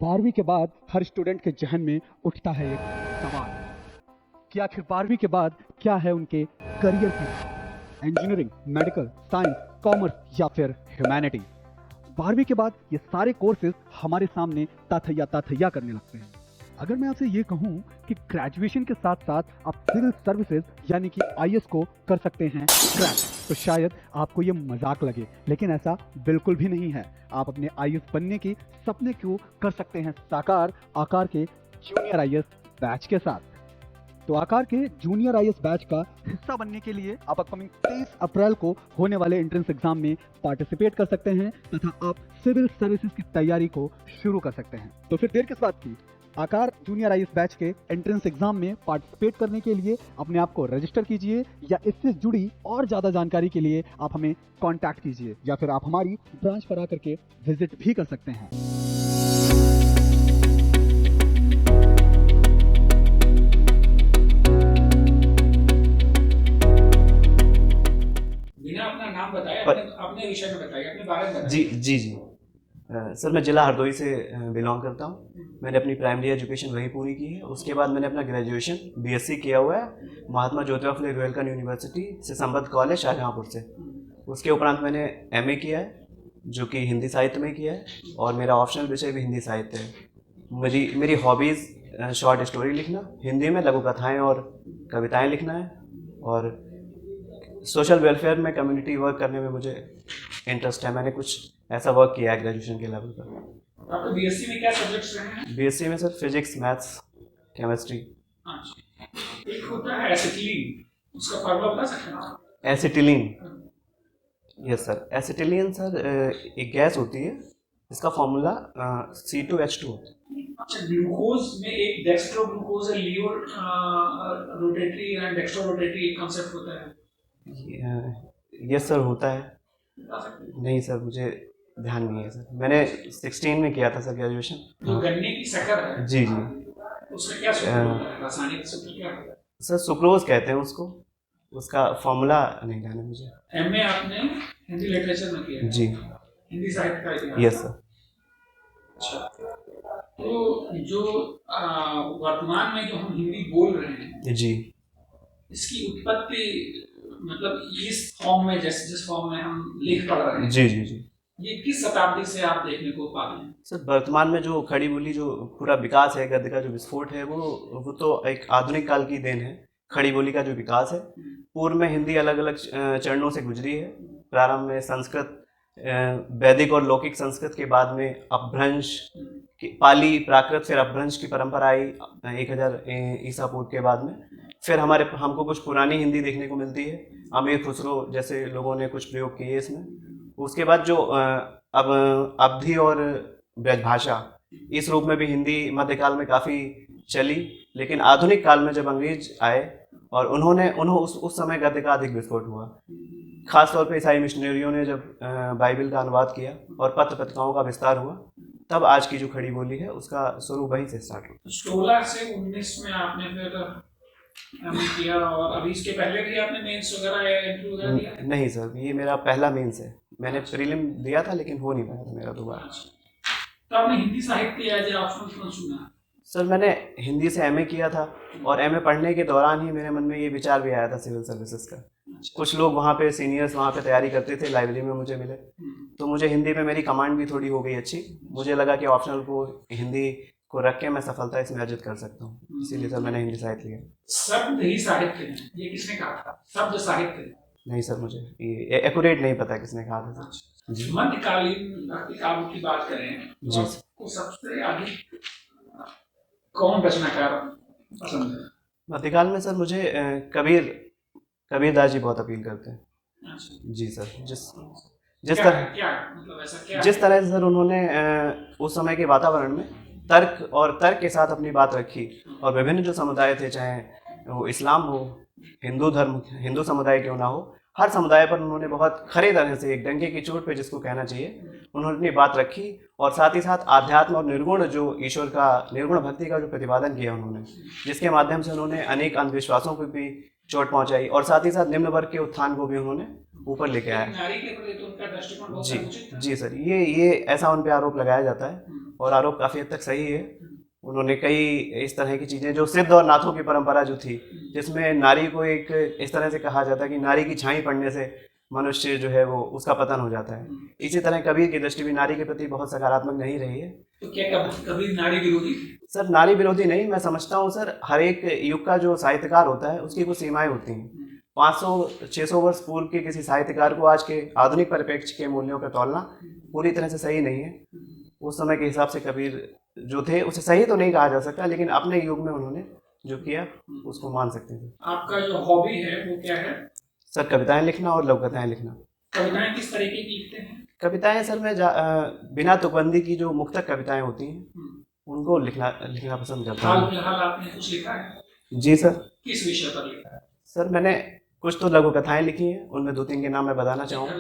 12वीं के बाद हर स्टूडेंट के जहन में उठता है एक सवाल कि आखिर 12वीं के बाद क्या है उनके करियर की, इंजीनियरिंग, मेडिकल, साइंस, कॉमर्स या फिर ह्यूमैनिटी। 12वीं के बाद ये सारे कोर्सेज हमारे सामने ताथैया करने लगते हैं। अगर मैं आपसे ये कहूँ कि ग्रेजुएशन के साथ साथ आप सिविल सर्विसेज यानी कि आईएएस को कर सकते हैं क्रैक, तो शायद आपको ये मजाक लगे, लेकिन ऐसा बिल्कुल भी नहीं है। आप अपने आईएएस बनने की सपने को कर सकते हैं साकार आकार के जूनियर आईएएस बैच के साथ। तो आकार के जूनियर आईएएस बैच का हिस्सा बनने के लिए आप अपकमिंग 23 अप्रैल को होने वाले एंट्रेंस एग्जाम में पार्टिसिपेट कर सकते हैं तथा आप सिविल सर्विसेज की तैयारी को शुरू कर सकते हैं। तो फिर देर किस बात की, आकार जूनियर आईएएस बैच के एंट्रेंस एग्जाम में पार्टिसिपेट करने के लिए अपने आप को रजिस्टर कीजिए, या इससे जुड़ी और ज्यादा जानकारी के लिए आप हमें कांटेक्ट कीजिए, या फिर आप हमारी ब्रांच पर आकर के विजिट भी कर सकते हैं। बिना अपना नाम बताए अपने विषय में बताइए, अपने बारे में बताइए। जी जी जी सर, मैं जिला हरदोई से बिलोंग करता हूँ। मैंने अपनी प्राइमरी एजुकेशन वहीं पूरी की है। उसके बाद मैंने अपना ग्रेजुएशन बीएससी किया हुआ है महात्मा ज्योतिबा फुले रुहेलखंड यूनिवर्सिटी से संबद्ध कॉलेज शाहजहाँपुर से। उसके उपरांत मैंने एमए किया है जो कि हिंदी साहित्य में किया है, और मेरा ऑप्शनल विषय भी हिंदी साहित्य है। मेरी हॉबीज़ शॉर्ट स्टोरी लिखना, हिंदी में लघु कथाएँ और कविताएँ लिखना है, और सोशल वेलफेयर में कम्युनिटी वर्क करने में मुझे इंटरेस्ट है। मैंने कुछ ऐसा वर्क किया है ग्रेजुएशन के लेवल पर। आपको बीएससी में क्या सब्जेक्ट्स रहे हैं? बीएससी में सर फिजिक्स, मैथ्स, केमिस्ट्री। एक होता है एसिटिलीन, उसका फॉर्मूला बता सकते हैं? Acetylene, yes sir. Acetylene sir एक गैस होती है, इसका फॉर्मूला C2H2 होता है। अच्छा, ग्लूकोज में एक डेक्स्ट्रो ग्लूकोज है, laevo rotatory and dextro rotatory concept होता है। यस सर, होता है। नहीं सर, मुझे ध्यान नहीं है सर। मैंने 16 में किया था सर ग्रेजुएशन। जो गन्ने की शक्कर है, जी जी, उसका क्या सूत्र होता है, रासायनिक सूत्र क्या है? सर सुक्रोज कहते हैं उसको, उसका फॉर्मूला नहीं ध्यान है मुझे। एमए आपने हिंदी लिटरेचर में किया? जी, हिंदी साहित्य का इतिहास। Yes sir. अच्छा, तो जो वर्तमान में जो हम हिंदी बोल रहे हैं जी, इसकी उत्पत्ति मतलब इस फॉर्म में जिस फॉर्म में हम लिख पढ़ रहे हैं, जी जी जी, ये किस शताब्दी से आप देखने को पाते हैं? सर वर्तमान में जो खड़ी बोली जो पूरा विकास है, गद्य का जो विस्फोट है, वो तो एक आधुनिक काल की देन है। खड़ी बोली का जो विकास है, पूर्व में हिंदी अलग अलग चरणों से गुजरी है। प्रारंभ में संस्कृत, वैदिक और लौकिक संस्कृत के बाद में अपभ्रंश, पाली, प्राकृत, फिर अपभ्रंश की परंपरा आई 1000 ईसा पूर्व के बाद में। फिर हमको कुछ पुरानी हिंदी देखने को मिलती है, अमीर खुसरो जैसे लोगों ने कुछ प्रयोग किए इसमें। उसके बाद जो अब अवधी और ब्रजभाषा, इस रूप में भी हिंदी मध्यकाल में काफ़ी चली, लेकिन आधुनिक काल में जब अंग्रेज आए और उन्होंने उस समय गद्य का अधिक विस्फोट हुआ। खासतौर पे ईसाई मिशनरियों ने जब बाइबल का अनुवाद किया और पत्र पत्रिकाओं का विस्तार हुआ, तब आज की जो खड़ी बोली है उसका स्वरूप वहीं से स्टार्ट हुआ। 16 से 19 में आपने फिर एमए किया, और अभी इसके पहले भी आपने मेंस वगैरह या इंटरव्यू वगैरह दिया? नहीं सर, ये मेरा पहला मेंस है। मैंने प्रीलिम दिया था लेकिन हो नहीं पाया था मेरा दोबारा। तो आपने हिंदी साहित्य एज ए ऑप्शन क्यों चुना? सर मैंने हिंदी से एमए किया था, और एमए पढ़ने के दौरान ही मेरे मन में ये विचार भी आया था सिविल सर्विसेज का। कुछ लोग वहाँ पे सीनियर्स वहाँ पे तैयारी करते थे, लाइब्रेरी में मुझे मिले, तो मुझे हिंदी में मेरी कमांड भी थोड़ी हो गई अच्छी। मुझे लगा कि ऑप्शनल को हिंदी को रख के मैं सफलता इसमें अर्जित कर सकता हूँ, इसीलिए सर मैंने हिंदी साहित्य लिया। शब्द ही साहित्य है, ये किसने कहा था? शब्द साहित्य? नहीं सर, मुझे ये एक्यूरेट नहीं पता किसने कहा था सर। जी, मध्यकालीन भक्ति काव्य की बात करें जी, तो सबसे अधिक कौन रचनाकार पसंद है? मध्यकाल में सर मुझे कबीरदास जी बहुत अपील करते हैं। अच्छा। जी सर, जिस तरह से सर उन्होंने उस समय के वातावरण में तर्क के साथ अपनी बात रखी, और विभिन्न जो समुदाय थे, चाहे वो इस्लाम हो, हिंदू धर्म, हिंदू समुदाय क्यों ना हो, हर समुदाय पर उन्होंने बहुत खरे तरह से, एक डंके की चोट पे जिसको कहना चाहिए, उन्होंने अपनी बात रखी। और साथ ही साथ आध्यात्म और निर्गुण जो ईश्वर का, निर्गुण भक्ति का जो प्रतिपादन किया उन्होंने, जिसके माध्यम से उन्होंने अनेक अंधविश्वासों को भी चोट पहुंचाई, और साथ ही साथ निम्न वर्ग के उत्थान को भी उन्होंने ऊपर लेके आया। नारी के प्रति तो उनका दृष्टिकोण बहुत जी समुचित था। जी सर, ये ऐसा उन पे आरोप लगाया जाता है और आरोप काफ़ी हद तक सही है। उन्होंने कई इस तरह की चीज़ें, जो सिद्ध और नाथों की परंपरा जो थी, जिसमें नारी को एक इस तरह से कहा जाता है कि नारी की छाई पड़ने से मनुष्य जो है वो उसका पतन हो जाता है। इसी तरह कबीर की दृष्टि भी नारी के प्रति बहुत सकारात्मक नहीं रही है। तो क्या कबीर नारी विरोधी थे? सर नारी विरोधी नहीं, मैं समझता हूँ सर हर एक युग का जो साहित्यकार होता है उसकी कुछ सीमाएं होती हैं। 500-600 वर्ष पूर्व के किसी साहित्यकार को आज के आधुनिक परिप्रेक्ष्य के मूल्यों पर तौलना पूरी तरह से सही नहीं है। उस समय के हिसाब से कबीर जो थे उसे सही तो नहीं कहा जा सकता, लेकिन अपने युग में उन्होंने जो किया उसको मान सकते हैं। आपका जो हॉबी है वो क्या है? सर कविताएं लिखना और लघु कथाएं लिखना। कविताएं किस तरीके की लिखते हैं? कविताएं सर मैं बिना तुकबंदी की जो मुक्तक कविताएं होती हैं उनको लिखना पसंद करता हाल हूँ। फिलहाल आपने कुछ लिखा है? जी सर। किस विषय पर लिखा है? सर मैंने कुछ तो लघु कथाएं लिखी हैं, उनमें 2-3 के नाम मैं बताना चाहूँगा।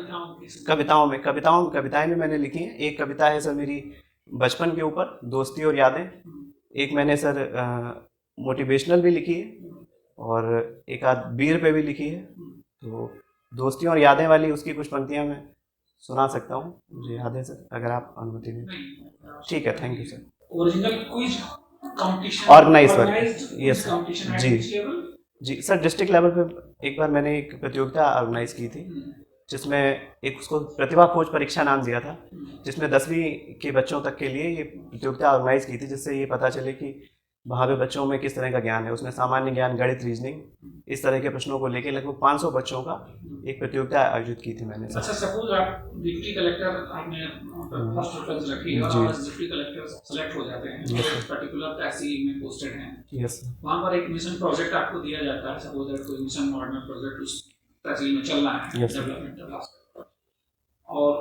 कविताएं में मैंने लिखी हैं। एक कविता है सर मेरी बचपन के ऊपर, दोस्ती और यादें। एक मैंने सर मोटिवेशनल भी लिखी है और एक आध वीर पे भी लिखी है। तो दोस्ती और यादें वाली उसकी कुछ पंक्तियां मैं सुना सकता हूँ, मुझे याद है सर, अगर आप अनुमति दें। ठीक है, thank you sir. Original quiz competition organise sir, yes competition जी लेवल? जी सर, डिस्ट्रिक्ट लेवल पे एक बार मैंने एक प्रतियोगिता ऑर्गेनाइज की थी, जिसमें एक उसको प्रतिभा खोज परीक्षा नाम दिया था, जिसमें 10वीं के बच्चों तक के लिए ये प्रतियोगिता ऑर्गेनाइज की थी, जिससे ये पता चले कि वहाँ पे बच्चों में किस तरह का ज्ञान है। उसमें सामान्य ज्ञान, गणित, रीजनिंग, इस तरह के प्रश्नों को लेकर लगभग 500 बच्चों का एक प्रतियोगिता आयोजित की थी मैंने। अच्छा, सपोज आप डिप्टी कलेक्टर, आपने फर्स्ट प्रेफरेंस रखी है और डिप्टी कलेक्टर सेलेक्ट हो जाते हैं, पर्टिकुलर तहसील में पोस्टेड हैं, यस, वहाँ पर एक मिशन प्रोजेक्ट आपको दिया जाता है। सपोज दैट कोई मिशन मॉडर्न प्रोजेक्ट उस तहसील में चल रहा है, डेवलपमेंट, और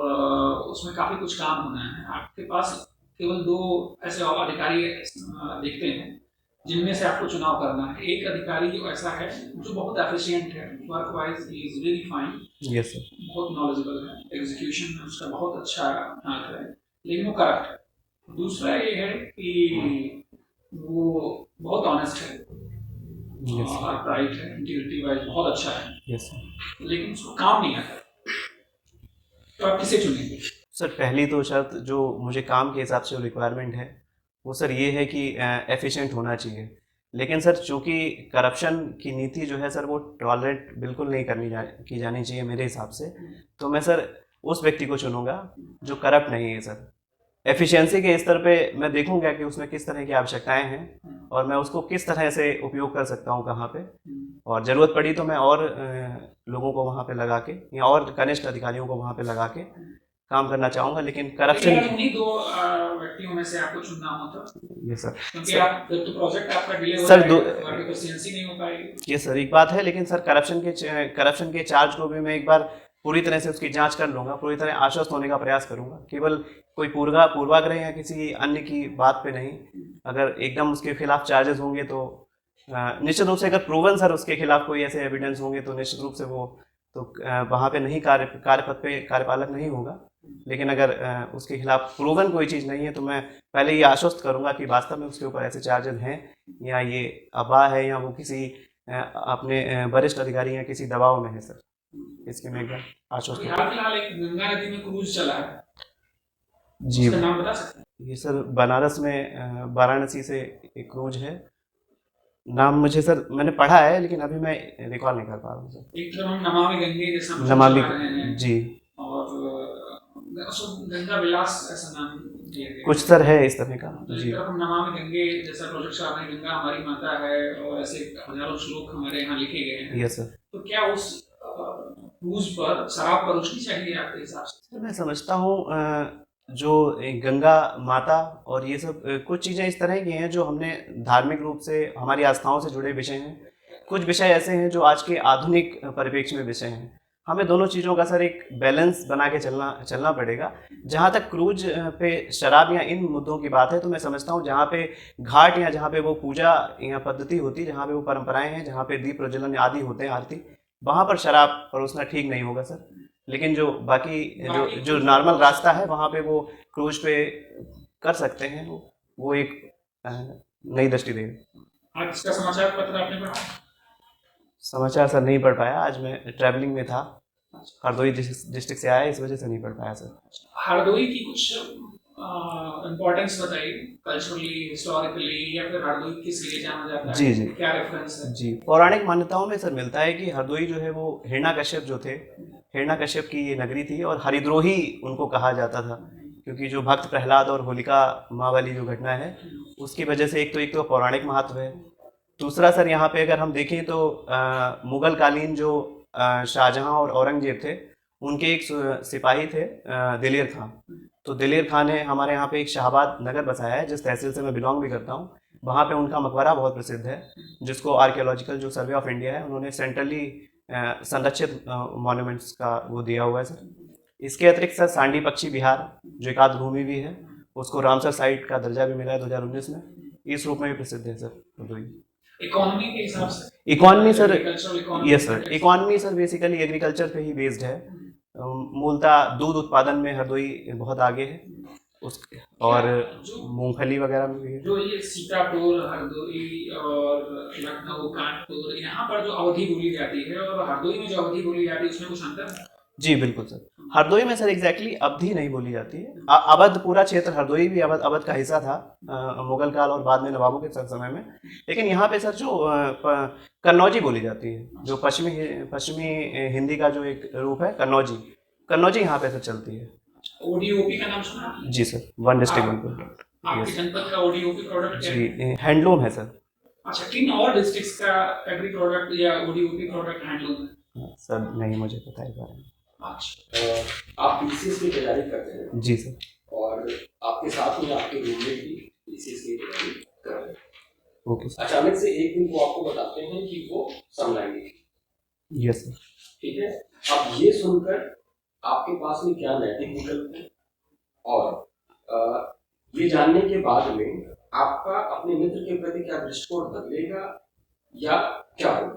उसमें काफ़ी कुछ काम होना है। आपके पास केवल 2 ऐसे अधिकारी दिखते हैं जिनमें से आपको चुनाव करना है। एक अधिकारी ऐसा है जो बहुत एफिशिएंट है, work wise he is very fine, yes sir, बहुत नॉलेजेबल है, एग्जीक्यूशन में उसका बहुत अच्छा हाथ है, लेकिन वो करप्ट है। दूसरा ये है कि वो बहुत ऑनेस्ट है और प्राइड है, इंटीग्रिटी वाइज बहुत अच्छा है, यस सर, लेकिन उसको काम नहीं आता। तो आप किसे चुनेंगे? सर पहली तो शर्त जो मुझे काम के हिसाब से रिक्वायरमेंट है वो सर ये है कि एफिशिएंट होना चाहिए। लेकिन सर चूँकि करप्शन की नीति जो है सर वो टॉलरेट बिल्कुल नहीं की जानी चाहिए मेरे हिसाब से, तो मैं सर उस व्यक्ति को चुनूंगा जो करप्ट नहीं है सर। एफिशिएंसी के स्तर पे मैं देखूंगा कि उसमें किस तरह की आवश्यकताएं हैं और मैं उसको किस तरह से उपयोग कर सकता हूं कहाँ पे, और ज़रूरत पड़ी तो मैं और लोगों को वहाँ पे लगा के या और कनिष्ठ अधिकारियों को वहाँ पे लगा के काम करना चाहूँगा। लेकिन करप्शन उन्हीं 2 व्यक्तियों में से आपको चुनना हो तो? ये सर, क्योंकि आप तो प्रोजेक्ट आपका डिले हो सर जाएगा, एफिशिएंसी नहीं हो पाएगी। ये सर एक बात है, लेकिन सर करप्शन के चार्ज को भी मैं एक बार पूरी तरह से उसकी जांच कर लूंगा, पूरी तरह आश्वस्त होने का प्रयास करूंगा, केवल कोई पूर्वाग्रह या किसी अन्य की बात पे नहीं। अगर एकदम उसके खिलाफ चार्जेस होंगे तो निश्चित रूप से, अगर प्रूवन सर उसके खिलाफ कोई ऐसे एविडेंस होंगे तो निश्चित रूप से वो तो वहाँ पे नहीं कार्यपद पे कार्यपालक नहीं होगा। लेकिन अगर उसके खिलाफ प्रूवन कोई चीज़ नहीं है तो मैं पहले ये आश्वस्त करूंगा कि वास्तव में उसके ऊपर ऐसे चार्जेस हैं या ये अफवाह है या वो किसी अपने वरिष्ठ अधिकारी या किसी दबाव में है सर, इसके मैं एकदम आश्वस्त हूँ। फिलहाल एक गंगा नदी में क्रूज चला है जी, उसका नाम बता सकते हैं? ये सर बनारस में वाराणसी से एक क्रूज है, नाम मुझे सर मैंने पढ़ा है लेकिन अभी मैं रिकॉल नहीं कर पा रहा हूँ सर। एक तरफ हम नमामि गंगे जैसा नमामि जी, और गंगा विलास ऐसा नाम दिया गया कुछ सर है इस तरह का जी। हम नमामि गंगे जैसा प्रोजेक्ट चला रहे हैं, गंगा हमारी माता है और ऐसे हजारों श्लोक हमारे यहाँ लिखे गए हैं। Yes sir. तो क्या उस क्रूज पर शराब परोसनी चाहिए आपके हिसाब से? मैं समझता हूँ जो गंगा माता और ये सब कुछ चीज़ें इस तरह की हैं जो हमने धार्मिक रूप से हमारी आस्थाओं से जुड़े विषय हैं। कुछ विषय ऐसे हैं जो आज के आधुनिक परिप्रेक्ष्य में विषय हैं। हमें दोनों चीज़ों का सर एक बैलेंस बना के चलना पड़ेगा। जहाँ तक क्रूज पे शराब या इन मुद्दों की बात है तो मैं समझता हूँ जहाँ पे घाट या जहाँ पे वो पूजा या पद्धति होती, जहाँ पे वो परंपराएं हैं, जहाँ पे दीप प्रज्वलन आदि होते हैं, आरती, वहाँ पर शराब परोसना ठीक नहीं होगा सर। लेकिन जो बाकी जो नॉर्मल रास्ता है वहाँ पे वो क्रूज पे कर सकते हैं, वो एक नई दृष्टि देगा। आज का समाचार पत्र आपने पढ़ा? समाचार सर नहीं पढ़ पाया, आज मैं ट्रैवलिंग में था, हरदोई डिस्ट्रिक्ट से आया, इस वजह से नहीं पढ़ पाया सर। हरदोई की कुछ इम्पोर्टेंस बताइए, कल्चरली, हिस्टोरिकली, या फिर हरदोई किस लिए जाना जाता है? जी, जी। क्या रेफरेंस है? जी, पौराणिक मान्यताओं में सर मिलता है कि हरदोई जो है वो हिरण्याकश्यप जो थे, हिरण्याकश्यप की ये नगरी थी और हरिद्रोही उनको कहा जाता था, क्योंकि जो भक्त प्रहलाद और होलिका माँ वाली जो घटना है उसकी वजह से एक तो पौराणिक महत्व है। दूसरा सर यहाँ पे अगर हम देखें तो मुगल कालीन जो शाहजहां और औरंगजेब थे, उनके एक सिपाही थे दिलेर खां। तो दिलेर खां ने हमारे यहाँ पे एक शाहबाद नगर बसाया है, जिस तहसील से मैं बिलोंग भी करता हूँ। वहाँ पे उनका मकबरा बहुत प्रसिद्ध है, जिसको आर्कियोलॉजिकल जो सर्वे ऑफ इंडिया है उन्होंने सेंट्रली संरक्षित मॉन्यूमेंट्स का वो दिया हुआ है सर। इसके अतिरिक्त सर सांडी पक्षी विहार जो एकाध भूमि भी है, उसको रामसर साइट का दर्जा भी मिला है 2019 में, इस रूप में भी प्रसिद्ध है सर हरदोई। इकोनॉमी के हिसाब से? Economy sir, agricultural economy? Yes sir, economy sir basically agriculture पे ही बेस्ड है। मूलतः दूध उत्पादन में हरदोई बहुत आगे है उस, और मूंगफली वगैरह में भी है। जो ये सीतापुर, हरदोई और लखनऊ, कानपुर, यहाँ पर जो अवधि बोली जाती है और हरदोई में जो अवधि बोली जाती है, उसमें कुछ अंतर है? जी बिल्कुल सर, हरदोई में सर एग्जैक्टली अवधि नहीं बोली जाती है। अवध पूरा क्षेत्र, हरदोई भी अवध का हिस्सा था मुगल काल और बाद में नवाबों के समय में। लेकिन यहाँ पे सर जो कन्नौजी बोली जाती है, जो पश्चिमी हिंदी का जो एक रूप है कन्नौजी यहाँ पे सर चलती है। ओडीओपी का नाम सुना आपने? जी सर, वन डिस्ट्रिक्ट बिल्कुल। आपके जनपद का ओडीओपी प्रोडक्ट क्या है? जी हैंडलूम है सर। अच्छा, किन और डिस्ट्रिक्ट्स का एग्री प्रोडक्ट या ओडीओपी प्रोडक्ट हैंडलूम है? सर नहीं मुझे पता है इस बारे में। अच्छा, आप पीसीएस की तैयारी करते हैं जी सर। और आपके साथ में आपके रूममेट भी पीसीएस की तैयारी कर रहे हैं। Okay sir. अचानक से एक दिन वो आपको बताते हैं कि वो समलैंगिक। Yes sir. ठीक है, अब ये सुनकर आपके पास में क्या नैतिक विकल्प है और ये जानने के बाद में आपका अपने मित्र के प्रति क्या दृष्टिकोण बदलेगा या क्या होगा?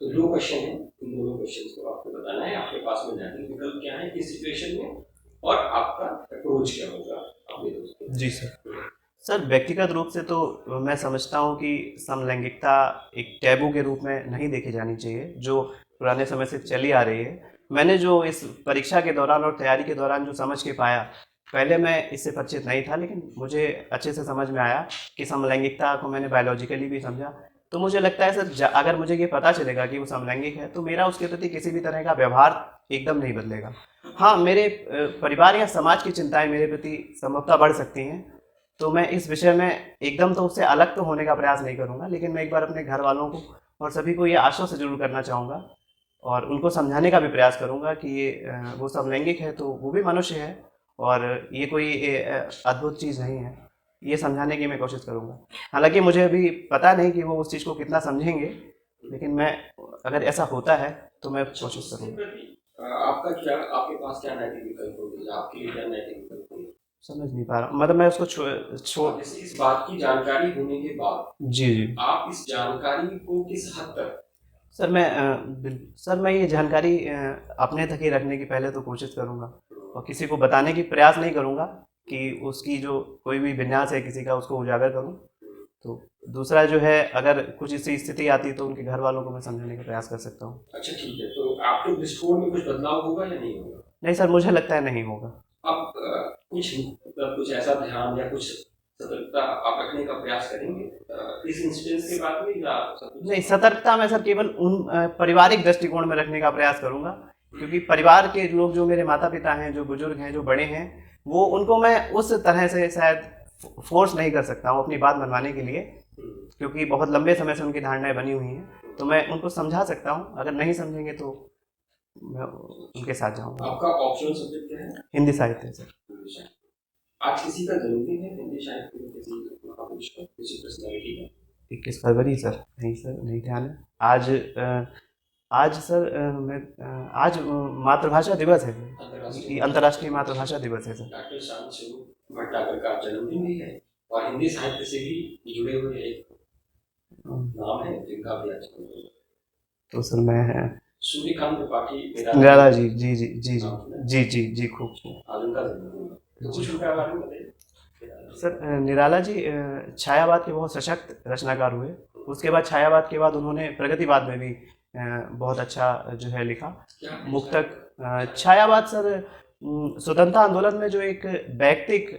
तो दो क्वेश्चन है, इन दोनों क्वेश्चन को आपको बताना है। आपके पास में नैतिक विकल्प क्या है इस सिचुएशन में और आपका अप्रोच क्या होगा अपने दोस्तों? जी सर, व्यक्तिगत रूप से तो मैं समझता हूँ कि समलैंगिकता एक टैबू के रूप में नहीं देखी जानी चाहिए, जो पुराने समय से चली आ रही है। मैंने जो इस परीक्षा के दौरान और तैयारी के दौरान जो समझ के पाया, पहले मैं इससे परिचित नहीं था, लेकिन मुझे अच्छे से समझ में आया कि समलैंगिकता को मैंने बायोलॉजिकली भी समझा। तो मुझे लगता है सर, अगर मुझे ये पता चलेगा कि वो समलैंगिक है, तो मेरा उसके प्रति किसी भी तरह का व्यवहार एकदम नहीं बदलेगा। हाँ, मेरे परिवार या समाज की चिंताएं मेरे प्रति संभवतः बढ़ सकती हैं, तो मैं इस विषय में एकदम तो उससे अलग तो होने का प्रयास नहीं करूँगा, लेकिन मैं एक बार अपने घर वालों को और सभी को ये आश्वस्त जरूर करना चाहूँगा और उनको समझाने का भी प्रयास करूँगा कि ये वो समलैंगिक है तो वो भी मनुष्य है और ये कोई अद्भुत चीज़ नहीं है, ये समझाने की मैं कोशिश करूँगा। हालांकि मुझे अभी पता नहीं कि वो उस चीज़ को कितना समझेंगे, लेकिन मैं अगर ऐसा होता है तो मैं कोशिश करूँगा। आपका क्या, आपके पास क्या नैतिक विकल्प होगी, आपके लिए क्या नैतिक विकल्प होगी? समझ नहीं पा रहा, मतलब मैं उसको छोड़ इस बात की जानकारी होने के बाद जी आप इस जानकारी को किस हद तक? सर मैं ये जानकारी अपने तक ही रखने की पहले तो कोशिश करूँगा और किसी को बताने की प्रयास नहीं करूँगा कि उसकी जो कोई भी विन्यास है किसी का उसको उजागर करूँ। तो दूसरा जो है, अगर कुछ ऐसी स्थिति आती है तो उनके घर वालों को मैं समझाने का प्रयास कर सकता हूँ। अच्छा ठीक है, तो आपके दृष्टिकोण में कुछ बदलाव होगा या नहीं होगा? नहीं सर, मुझे लगता है नहीं होगा। अब कुछ ऐसा ध्यान या कुछ सतर्कता आप रखने का प्रयास करेंगे इस इंसिडेंस के बाद में या? नहीं, सतर्कता मैं सर केवल उन पारिवारिक दृष्टिकोण में रखने का प्रयास करूँगा, क्योंकि परिवार के लोग, जो मेरे माता पिता हैं, जो बुजुर्ग हैं, जो बड़े हैं, वो उनको मैं उस तरह से शायद फोर्स नहीं कर सकता हूँ अपनी बात मनवाने के लिए, क्योंकि बहुत लंबे समय से उनकी धारणाएं बनी हुई हैं। तो मैं उनको समझा सकता हूँ, अगर नहीं समझेंगे तो मैं उनके साथ जाऊँगा। आपका ऑप्शनल सब्जेक्ट क्या है? हिंदी साहित्य सर। आज किसी का जन्मदिन है हिंदी साहित्य में, किसी पर्सनैलिटी का? 21 फरवरी सर। नहीं सर, नहीं ध्यान है। आज सर आज मातृभाषा दिवस है, अंतर्राष्ट्रीय मातृभाषा दिवस है सर। डॉक्टर शांत स्वरूप भट्टागर का जन्मदिन भी है और हिंदी साहित्य से भी जुड़े हुए एक नाम है जिनका भी आज। तो सर मैं सूर्यकांत त्रिपाठी निराला जी जी जी जी जी जी जी खूब कुछ उनका बारे में बताइए सर। निराला जी छायावाद के बहुत सशक्त रचनाकार हुए। उसके बाद छायावाद के बाद उन्होंने प्रगतिवाद में भी बहुत अच्छा जो है लिखा। मुक्तक छायावाद सर स्वतंत्रता आंदोलन में जो एक व्यक्तिक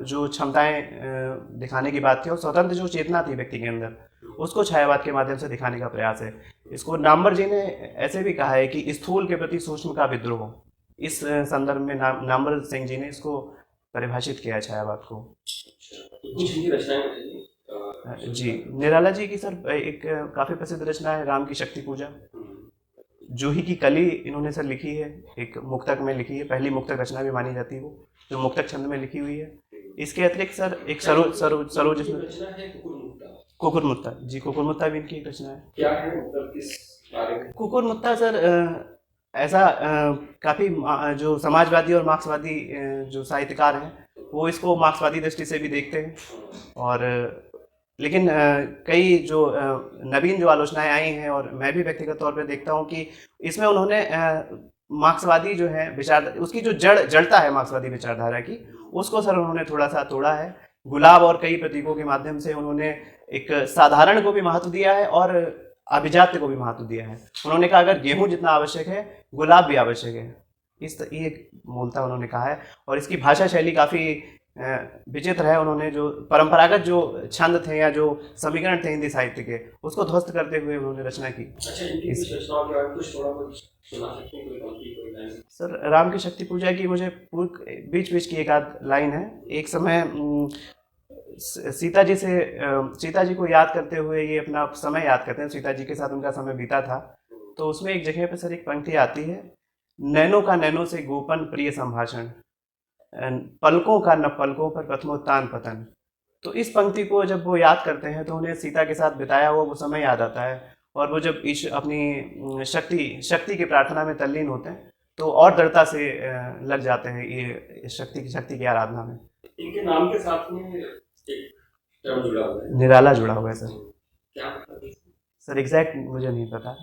जो क्षमताएं दिखाने की बात थी और स्वतंत्र जो चेतना थी व्यक्ति के अंदर, उसको छायावाद के माध्यम से दिखाने का प्रयास है। इसको नामवर जी ने ऐसे भी कहा है कि स्थूल के प्रति सूक्ष्म का विद्रोह। इस संदर्भ में नामवर सिंह जी ने इसको परिभाषित किया है छायावाद को। कुछ हिंदी रचनाएं बताइए। जी, निराला जी की सर एक काफ़ी प्रसिद्ध रचना है राम की शक्ति पूजा। जूही की कली इन्होंने सर लिखी है, एक मुक्तक में लिखी है, पहली मुक्तक रचना भी मानी जाती है वो, जो मुक्तक छंद में लिखी हुई है। इसके अतिरिक्त सर एक सरोज इसमें रचना है कुकुरमुत्ता। जी, कुकुरमुत्ता भी इनकी एक रचना है। क्या है, मतलब किस बारे में? कुकुरमुत्ता सर ऐसा काफ़ी जो समाजवादी और मार्क्सवादी जो साहित्यकार हैं वो इसको मार्क्सवादी दृष्टि से भी देखते हैं, और लेकिन कई जो नवीन जो आलोचनाएं आई हैं और मैं भी व्यक्तिगत तौर पे देखता हूं कि इसमें उन्होंने मार्क्सवादी जो है विचार, उसकी जो जड़ता है मार्क्सवादी विचारधारा की, उसको सर उन्होंने थोड़ा सा तोड़ा है। गुलाब और कई प्रतीकों के माध्यम से उन्होंने एक साधारण को भी महत्व दिया है और अभिजात्य को भी महत्व दिया है। उन्होंने कहा अगर गेहूं जितना आवश्यक है गुलाब भी आवश्यक है, ये मूलतः उन्होंने कहा है। और इसकी भाषा शैली काफ़ी विचित्र है। उन्होंने जो परंपरागत जो छंद थे या जो समीकरण थे हिंदी साहित्य के, उसको ध्वस्त करते हुए उन्होंने रचना की। अच्छा, इनकी कुछ रचनाओं के बारे में कुछ थोड़ा बहुत सुना सकते हैं? कोई लाइन? सर राम की शक्ति पूजा की मुझे बीच बीच की एक आध लाइन है। एक समय सीता जी को याद करते हुए ये अपना समय याद करते हैं, सीता जी के साथ उनका समय बीता था। तो उसमें एक जगह पर सर एक पंक्ति आती है, नैनो का नैनो से गोपन प्रिय संभाषण, पलकों का न पलकों पर प्रथमोत्थान पतन। तो इस पंक्ति को जब वो याद करते हैं तो उन्हें सीता के साथ बिताया हुआ वो समय याद आता है, और वो जब अपनी शक्ति की प्रार्थना में तल्लीन होते हैं तो और दृढ़ता से लग जाते हैं ये शक्ति की आराधना में। इनके नाम के साथ में एक टर्म जुड़ा हुआ है, निराला जुड़ा हुआ है सर। क्या मतलब है? सर एग्जैक्ट मुझे नहीं पता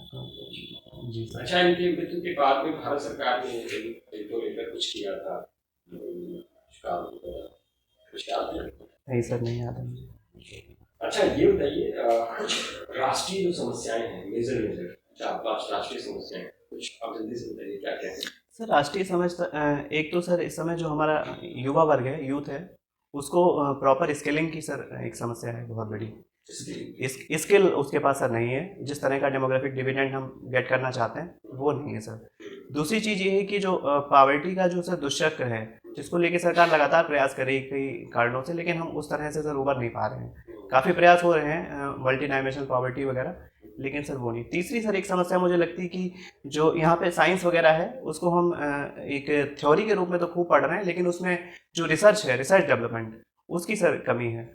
जी सर। अच्छा, इनके मृत्यु के बाद में भारत सरकार ने इनको लेकर कुछ किया था, नहीं सर, नहीं याद है मुझे। अच्छा, ये बताइए कुछ राष्ट्रीय जो समस्याएं हैं, मेजर राष्ट्रीय समस्याएं कुछ आप जल्दी से बताइए क्या क्या है? सर राष्ट्रीय एक तो सर इस समय जो हमारा युवा वर्ग है, यूथ है, उसको प्रॉपर स्किलिंग की सर एक समस्या है बहुत बड़ी। स्किल उसके पास सर नहीं है, जिस तरह का डेमोग्राफिक डिविडेंड हम गेट करना चाहते हैं वो नहीं है सर। दूसरी चीज़ ये है कि जो पॉवर्टी का जो सर दुष्चक्र है, जिसको लेके सरकार लगातार प्रयास कर रही है कई कारणों से, लेकिन हम उस तरह से सर उबर नहीं पा रहे हैं। काफ़ी प्रयास हो रहे हैं मल्टी डायमेंशनल पॉवर्टी वगैरह, लेकिन सर वो नहीं। तीसरी सर एक समस्या मुझे लगती है कि जो यहाँ पे साइंस वगैरह है उसको हम एक थ्योरी के रूप में तो खूब पढ़ रहे हैं, लेकिन उसमें जो रिसर्च है, रिसर्च डेवलपमेंट, उसकी सर कमी है।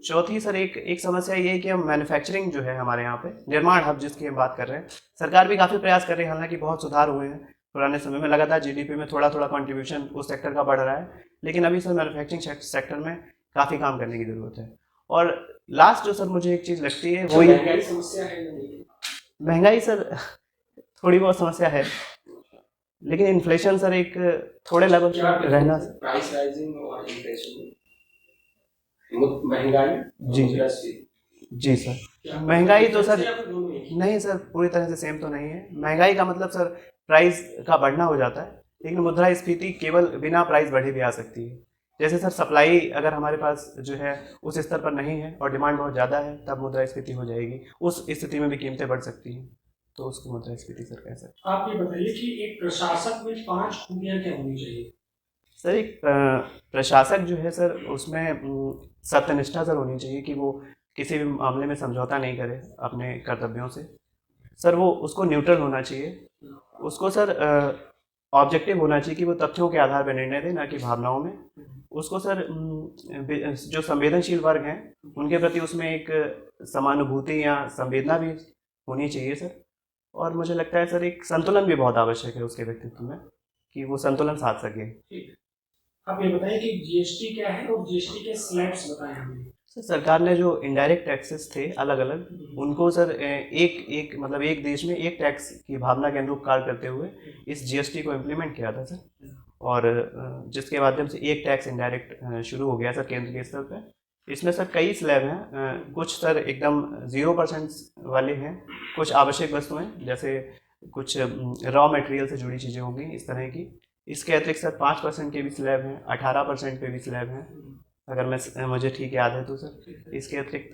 चौथी सर एक समस्या ये है कि हम मैन्युफैक्चरिंग जो है हमारे यहाँ पे निर्माण हब जिसकी हम बात कर रहे हैं, सरकार भी काफ़ी प्रयास कर रही है, हालांकि बहुत सुधार हुए हैं पुराने समय में, लगातार जीडीपी में थोड़ा थोड़ा कंट्रीब्यूशन उस सेक्टर का बढ़ रहा है, लेकिन अभी सर मैन्युफैक्चरिंग सेक्टर में काफ़ी काम करने की ज़रूरत है। और लास्ट जो सर मुझे एक चीज़ लगती है वो महंगाई समस्या है या नहीं? महंगाई सर थोड़ी बहुत समस्या है, लेकिन इन्फ्लेशन सर एक थोड़े लेवल पर रहना। प्राइस राइजिंग और इन्फ्लेशन, महंगाई जी सर। महंगाई तो सर नहीं सर, पूरी तरह से सेम तो नहीं है। महंगाई का मतलब सर प्राइस का बढ़ना हो जाता है, लेकिन मुद्रास्फीति केवल बिना प्राइस बढ़े भी आ सकती है। जैसे सर सप्लाई अगर हमारे पास जो है उस स्तर पर नहीं है और डिमांड बहुत ज़्यादा है, तब मुद्रास्फीति हो जाएगी। उस स्थिति में भी कीमतें बढ़ सकती हैं, तो उसको मुद्रास्फीति सर कह सकते हैं। आप ये बताइए कि एक प्रशासक में 5 खूबियाँ क्या होनी चाहिए? सर एक प्रशासक जो है सर उसमें सत्यनिष्ठा सर होनी चाहिए कि वो किसी भी मामले में समझौता नहीं करे अपने कर्तव्यों से। सर वो उसको न्यूट्रल होना चाहिए, उसको सर ऑब्जेक्टिव होना चाहिए कि वो तथ्यों के आधार पर निर्णय दे, ना कि भावनाओं में। उसको सर जो संवेदनशील वर्ग हैं उनके प्रति उसमें एक समानुभूति या संवेदना भी होनी चाहिए सर। और मुझे लगता है सर एक संतुलन भी बहुत आवश्यक है उसके व्यक्तित्व में, कि वो संतुलन साध सके। आप ये बताइए कि जीएसटी क्या है और जीएसटी के स्लैब्स बताएं हमें। सर सरकार ने जो इनडायरेक्ट टैक्सेस थे अलग अलग, उनको सर एक देश में एक टैक्स की भावना के अनुरूप कार्य करते हुए इस जीएसटी को इम्प्लीमेंट किया था सर, और जिसके माध्यम से एक टैक्स इनडायरेक्ट शुरू हो गया सर केंद्र के स्तर पर। इसमें सर कई स्लैब हैं, कुछ सर एकदम 0% वाले हैं, कुछ आवश्यक वस्तुएं जैसे कुछ रॉ मटेरियल से जुड़ी चीज़ें होंगी इस तरह की, इसके अतिरिक्त सर 5% के भी स्लैब हैं, 18% पे भी स्लैब हैं, अगर मुझे ठीक याद है तो सर। इसके अतिरिक्त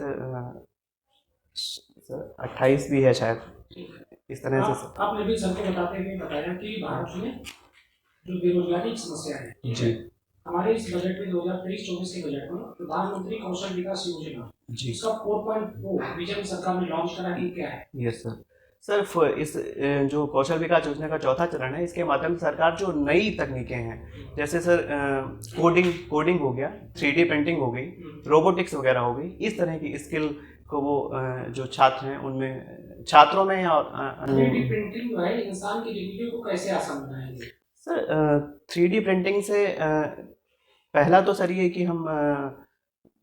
सर 28 भी है शायद, इस तरह से सर। आपने भी सबको बताते हुए बताया कि भारत में जो बेरोजगारी की समस्या है जी हमारे इस बजट में 2023-24 के बजट में प्रधानमंत्री कौशल विकास योजना जी इसका 4.0 विजन सरकार ने लॉन्च करा कि क्या है? Yes sir. सर इस जो कौशल विकास योजना का चौथा चरण है, इसके माध्यम से सरकार जो नई तकनीकें हैं, जैसे सर कोडिंग हो गया, 3D प्रिंटिंग हो गई, रोबोटिक्स वगैरह हो गई, इस तरह की स्किल को वो जो छात्र हैं उनमें, छात्रों में या 3D प्रिंटिंग जो है इंसान की जिंदगी को कैसे आसान बनाएगी? सर 3D प्रिंटिंग से पहला तो सर ये कि हम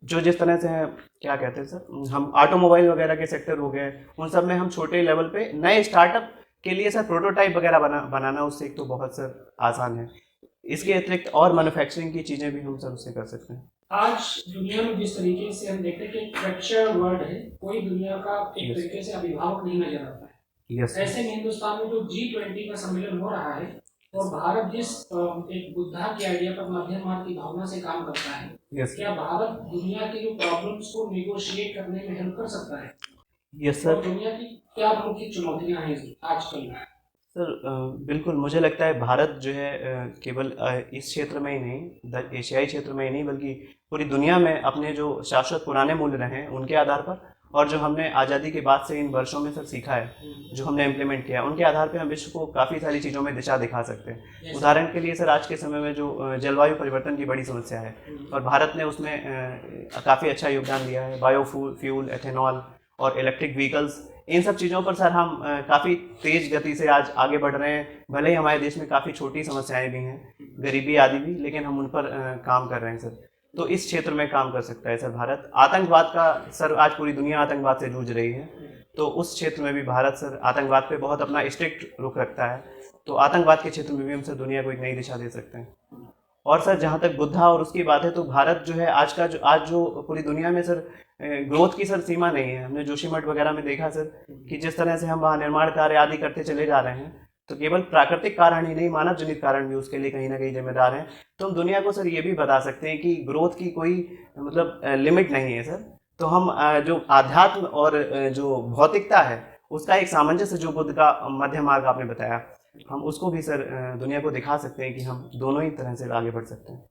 जो जिस तरह से क्या कहते हैं सर, हम ऑटोमोबाइल वगैरह के सेक्टर हो गए, उन सब में हम छोटे लेवल पे नए स्टार्टअप के लिए सर प्रोटोटाइप वगैरह बनाना उससे एक तो बहुत सर आसान है। इसके अतिरिक्त और मैन्युफैक्चरिंग की चीज़ें भी हम सर उससे कर सकते हैं। आज दुनिया में जिस तरीके से हम देखते हैं कि फ्रैक्चर वर्ल्ड है, कोई दुनिया का एक तरीके से अभिभावक नहीं नजर आता है। यस ऐसे में हिंदुस्तान में जो G20 का सम्मेलन हो रहा है और भारत जिस एक बुद्धा की आइडिया पर मध्यम मार्ग की भावना से काम करता है, यस क्या भारत दुनिया की जो प्रॉब्लम्स को निगोशिएट करने में हेल्प कर सकता है? यस और सर। दुनिया की क्या मुख्य चुनौतियां हैं आजकल? सर बिल्कुल, मुझे लगता है भारत जो है केवल इस क्षेत्र में ही नहीं, एशियाई क्षेत्र में ही नहीं, बल्कि पूरी दुनिया में अपने जो शाश्वत पुराने मूल्य रहे हैं उनके आधार पर, और जो हमने आज़ादी के बाद से इन वर्षों में सर सीखा है, जो हमने इम्प्लीमेंट किया, उनके आधार पर हम विश्व को काफ़ी सारी चीज़ों में दिशा दिखा सकते हैं। उदाहरण के लिए सर, आज के समय में जो जलवायु परिवर्तन की बड़ी समस्या है, और भारत ने उसमें काफ़ी अच्छा योगदान दिया है। बायोफ्यूल, एथेनॉल और इलेक्ट्रिक व्हीकल्स, इन सब चीज़ों पर सर हम काफ़ी तेज़ गति से आज आगे बढ़ रहे हैं। भले ही हमारे देश में काफ़ी छोटी समस्याएं भी हैं, गरीबी आदि भी, लेकिन हम उन पर काम कर रहे हैं सर। तो इस क्षेत्र में काम कर सकता है सर भारत। आतंकवाद का सर, आज पूरी दुनिया आतंकवाद से जूझ रही है, तो उस क्षेत्र में भी भारत सर आतंकवाद पे बहुत अपना स्ट्रिक्ट रुख रखता है। तो आतंकवाद के क्षेत्र में भी हम सर दुनिया को एक नई दिशा दे सकते हैं। और सर जहाँ तक बुद्धा और उसकी बात है, तो भारत जो है आज जो पूरी दुनिया में सर ग्रोथ की सर सीमा नहीं है। हमने जोशीमठ वगैरह में देखा सर कि जिस तरह से हम वहाँ निर्माण कार्य आदि करते चले जा रहे हैं, तो केवल प्राकृतिक कारण ही नहीं, मानव जनित कारण भी उसके लिए कहीं ना कहीं जिम्मेदार हैं। तो हम दुनिया को सर ये भी बता सकते हैं कि ग्रोथ की कोई मतलब लिमिट नहीं है सर। तो हम जो आध्यात्म और जो भौतिकता है उसका एक सामंजस्य, जो बुद्ध का मध्य मार्ग आपने बताया, हम उसको भी सर दुनिया को दिखा सकते हैं कि हम दोनों ही तरह से आगे बढ़ सकते हैं।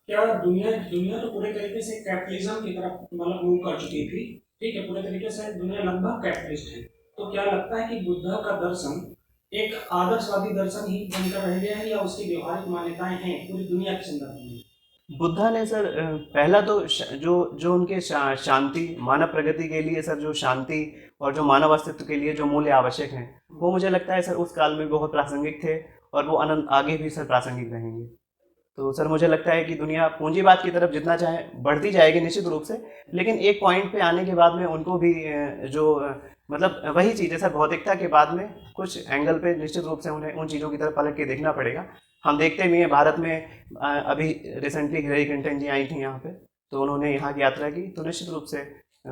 क्या दुनिया तो पूरे तरीके से कैपिटलिज्म की तरफ मतलब मूव कर चुकी थी, ठीक है, पूरे तरीके से दुनिया लगभग कैपिटलिस्ट है। तो क्या लगता है कि बुद्ध का दर्शन एक आदर्शवादी दर्शन ही बनकर रह गया है, या उसकी व्यवहारिक मान्यताएं हैं पूरी दुनिया के संदर्भ में? बुद्धा ने सर पहला तो जो उनके शांति, मानव प्रगति के लिए सर जो शांति और जो मानव अस्तित्व के लिए जो मूल्य आवश्यक हैं, वो मुझे लगता है सर उस काल में बहुत प्रासंगिक थे, और वो अनंत आगे भी सर प्रासंगिक रहेंगे। तो सर मुझे लगता है कि दुनिया पूंजीवाद की तरफ जितना चाहे बढ़ती जाएगी निश्चित रूप से, लेकिन एक पॉइंट पे आने के बाद में उनको भी जो मतलब वही चीज़ है सर, भौतिकता के बाद में कुछ एंगल पे निश्चित रूप से उन्हें उन चीज़ों की तरफ पलट के देखना पड़ेगा। हम देखते भी हैं भारत में अभी रिसेंटली हिलेरी क्लिंटन जी आई थी यहाँ पे, तो उन्होंने यहाँ की यात्रा की, तो निश्चित रूप से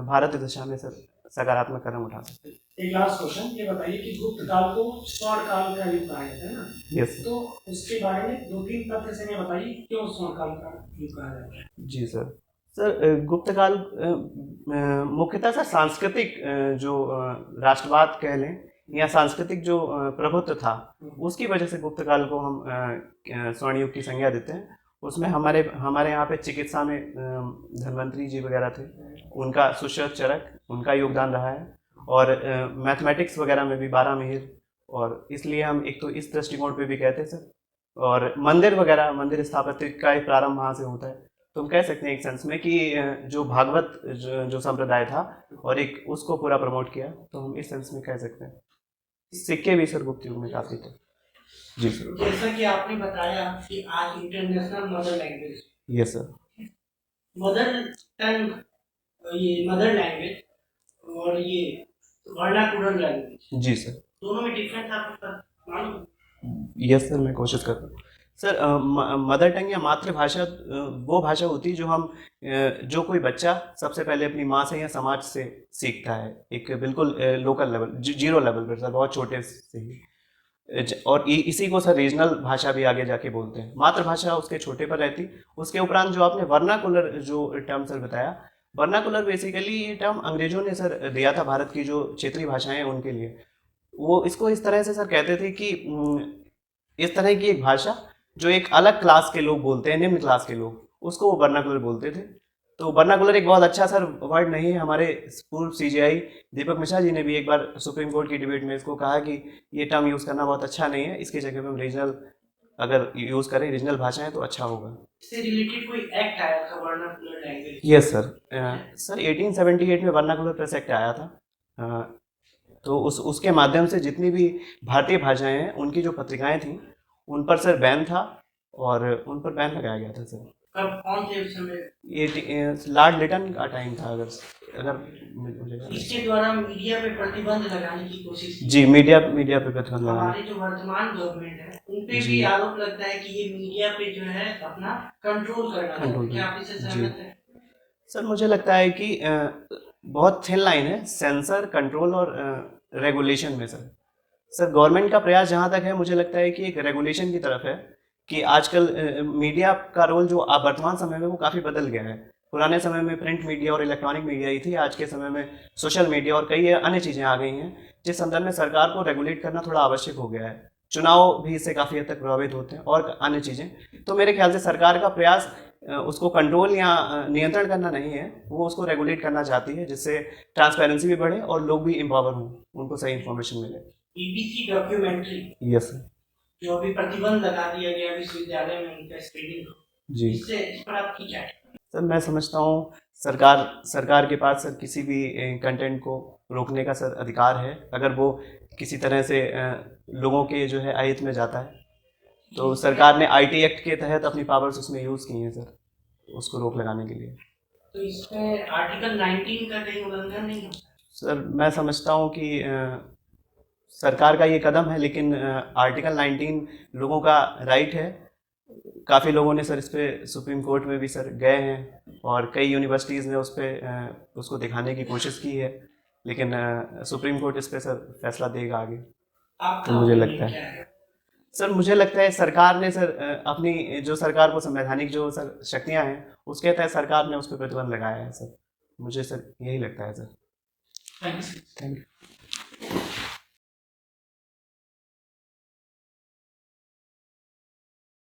भारत दिशा में सर सकारात्मक कदम उठा सकते हैं। एक लास्ट क्वेश्चन ये बताइए कि गुप्त काल को स्वर्ण काल का युग कहा जाता है ना? यस तो उसके बारे में 2-3 तथ्य से हमें बताइए क्यों स्वर्ण काल का युग कहा जाता है? जी सर गुप्त काल मुख्यतः सर सांस्कृतिक जो राष्ट्रवाद कह लें या सांस्कृतिक जो प्रभुत्व था, उसकी वजह से गुप्त काल को हम स्वर्ण युग की संज्ञा देते हैं। उसमें हमारे यहाँ पे चिकित्सा में धन्वंतरी जी वगैरह थे, उनका सुश्रुत चरक, उनका योगदान रहा है, और मैथमेटिक्स वगैरह में भी 12 मिहिर, और इसलिए हम एक तो इस दृष्टिकोण पे भी कहते हैं सर। और मंदिर स्थापत्य का एक प्रारंभ वहाँ से होता है। तो हम कह सकते हैं एक सेंस में कि जो भागवत जो संप्रदाय था और एक उसको पूरा प्रमोट किया, तो हम इस सेंस में कह सकते हैं। सिक्के भी सर गुप्त युग में काफ़ी थे। जी सर। जैसा कि आपने बताया कि आज international mother language, yes sir, mother tongue, ये मदर लैंग्वेज और ये वर्नाकुलर लैंग्वेज, जी सर, दोनों में डिफरेंस आपको मालूम? यस सर, मैं कोशिश करता हूँ सर। मदर टंग या मातृभाषा वो भाषा होती है जो हम जो कोई बच्चा सबसे पहले अपनी माँ से या समाज से सीखता है, एक बिल्कुल लोकल लेवल, जीरो लेवल पर सर, बहुत छोटे से ही। और इसी को सर रीजनल भाषा भी आगे जाके बोलते हैं। मातृभाषा उसके छोटे पर रहती। उसके उपरांत जो आपने वर्नाकुलर जो टर्म सर बताया, वर्नाकुलर बेसिकली ये टर्म अंग्रेजों ने सर दिया था भारत की जो क्षेत्रीय भाषाएं हैं उनके लिए। वो इसको इस तरह से सर कहते थे कि इस तरह की एक भाषा जो एक अलग क्लास के लोग बोलते हैं, निम्न क्लास के लोग, उसको वो वर्नाकुलर बोलते थे। तो वर्नाकुलर एक बहुत अच्छा सर वर्ड नहीं है। हमारे पूर्व सीजीआई दीपक मिश्रा जी ने भी एक बार सुप्रीम कोर्ट की डिबेट में इसको कहा कि ये टर्म यूज़ करना बहुत अच्छा नहीं है, इसकी जगह पे हम रीजनल अगर यूज़ करें, रीजनल भाषाएं, तो अच्छा होगा। इससे रिलेटेड कोई एक्ट आया था vernacular language? Yes sir. Sir 1878 में वर्नाकुलर प्रेस एक्ट आया था। तो उसके माध्यम से जितनी भी भारतीय भाषाएं हैं उनकी जो पत्रिकाएं थी उन पर सर बैन था और उन पर बैन लगाया गया था सर। कब, कौन थे उस समय? ये लॉर्ड लिटन का टाइम था। अगर मुझे इसके द्वारा मीडिया पे प्रतिबंध लगाने की कोशिश की। जी, मीडिया पे प्रतिबंध लगा। हमारे जो वर्तमान गवर्नमेंट है उन पे जी। भी आरोप लगता है कि ये मीडिया पे जो है अपना कंट्रोल करना चाहते हैं। क्या आप इससे सहमत हैं? सर मुझे लगता है कि बहुत थिन लाइन है सेंसर, कंट्रोल और रेगुलेशन में सर गवर्नमेंट का प्रयास जहाँ तक है मुझे लगता है कि एक रेगुलेशन की तरफ है कि आजकल मीडिया का रोल जो वर्तमान समय में वो काफ़ी बदल गया है। पुराने समय में प्रिंट मीडिया और इलेक्ट्रॉनिक मीडिया ही थी, आज के समय में सोशल मीडिया और कई अन्य चीज़ें आ गई हैं, जिस संदर्भ में सरकार को रेगुलेट करना थोड़ा आवश्यक हो गया है। चुनाव भी इससे काफ़ी हद तक प्रभावित होते हैं और अन्य चीज़ें। तो मेरे ख्याल से सरकार का प्रयास उसको कंट्रोल या नियंत्रण करना नहीं है, वो उसको रेगुलेट करना चाहती है, जिससे ट्रांसपेरेंसी भी बढ़े और लोग भी एम्पावर हों, उनको सही इन्फॉर्मेशन मिले। BBC documentary yes sir. जो अभी प्रतिबंध लगा दिया गया विश्वविद्यालय में उनका स्क्रीनिंग, जी इस पर आपकी क्या है? सर, मैं समझता हूँ सरकार के पास सर किसी भी कंटेंट को रोकने का सर अधिकार है, अगर वो किसी तरह से लोगों के जो है अहित में जाता है। तो सरकार ने आईटी एक्ट के तहत अपनी पावर्स उसमें यूज़ की हैं सर, उसको रोक लगाने के लिए। तो इसमें आर्टिकल 19 का कहीं उल्लंघन नहीं होता? सर मैं समझता हूँ कि सरकार का ये कदम है, लेकिन आर्टिकल 19 लोगों का राइट है। काफ़ी लोगों ने सर इस पर सुप्रीम कोर्ट में भी सर गए हैं और कई यूनिवर्सिटीज़ ने उस पर उसको दिखाने की कोशिश की है, लेकिन सुप्रीम कोर्ट इस पर सर फैसला देगा आगे। तो मुझे लगता है सर, मुझे लगता है सरकार ने सर अपनी जो सरकार को संवैधानिक जो सर शक्तियाँ हैं उसके तहत सरकार ने उस पर प्रतिबंध लगाया है सर। मुझे सर यही लगता है sir. Thank you. Thank you.